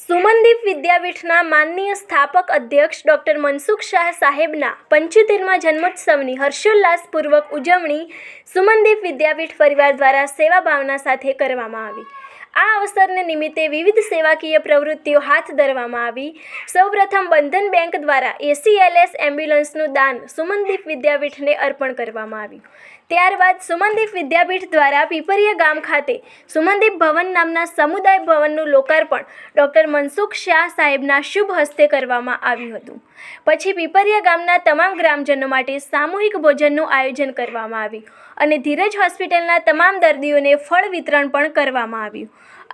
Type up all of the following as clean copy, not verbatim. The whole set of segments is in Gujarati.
સુમનદીપ વિદ્યાપીઠના માનનીય સ્થાપક અધ્યક્ષ ડૉક્ટર મનસુખ શાહ સાહેબના 75મા જન્મોત્સવની હર્ષોલ્લાસપૂર્વક ઉજવણી સુમનદીપ વિદ્યાપીઠ પરિવાર દ્વારા સેવાભાવના સાથે કરવામાં આવી। આ અવસરને નિમિત્તે વિવિધ સેવાકીય પ્રવૃત્તિઓ હાથ ધરવામાં આવી। સૌપ્રથમ બંધન બેંક દ્વારા ACLS એમ્બ્યુલન્સનું દાન સુમનદીપ વિદ્યાપીઠને અર્પણ કરવામાં આવ્યું। ત્યારબાદ સુમનદીપ વિદ્યાપીઠ દ્વારા પીપરિયા ગામ ખાતે સુમનદીપ ભવન નામના સમુદાય ભવનનું લોકાર્પણ ડૉક્ટર મનસુખ શાહ સાહેબના શુભ હસ્તે કરવામાં આવ્યું હતું। પછી પીપરિયા ગામના તમામ ગ્રામજનો માટે સામૂહિક ભોજનનું આયોજન કરવામાં આવ્યું અને ધીરજ હોસ્પિટલના તમામ દર્દીઓને ફળ વિતરણ પણ કરવામાં આવ્યું।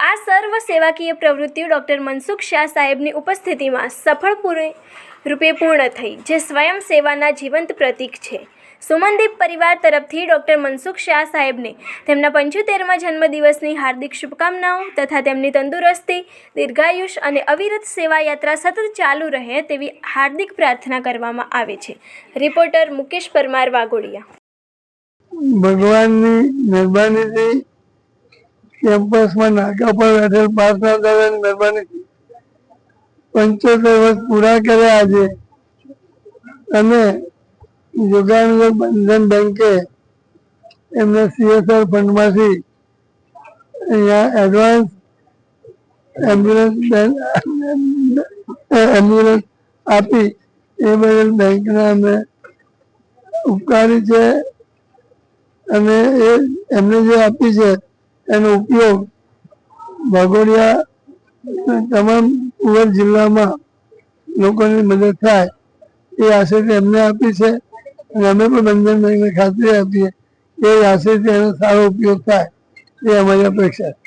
આ સર્વ સેવાકીય પ્રવૃત્તિઓ ડૉક્ટર મનસુખ શાહ સાહેબની ઉપસ્થિતિમાં સફળરૂપે પૂર્ણ થઈ, જે સ્વયં સેવાના જીવંત પ્રતીક છે। સુમનદીપ પરિવાર તરફથી ડૉક્ટર મનસુખ શાહ સાહેબને તેમના 75મા જન્મદિવસની હાર્દિક શુભકામનાઓ તથા તેમની તંદુરસ્તી, દીર્ઘાયુષ અને અવિરત સેવા યાત્રા સતત ચાલુ રહે તેવી હાર્દિક પ્રાર્થના કરવામાં આવે છે। રિપોર્ટર મુકેશ પરમાર, વાઘોડિયા। ભગવાનની મહેરબાનીથી કેમ્પસમાં નાકા પર બેઠેલ પાસદારોની મહેરબાનીથી 75 વર્ષ પૂરા કર્યા આજે, અને યોગાનગર બંધન બેંકે એમને CSR ફંડમાંથી અહીંયા એડવાન્સ એમ્બ્યુલન્સ આપી એ બદલ બેંકના અમે ઉપકારી છે, અને એ એમને જે આપી છે એનો ઉપયોગ વાઘોડિયા તમામ સુરત જિલ્લામાં લોકોની મદદ થાય એ આશયથી એમને આપી છે, અને અમે પણ બંધન બેંકને ખાતરી આપીએ એ આશયથી એનો સારો ઉપયોગ થાય એ અમારી અપેક્ષા છે।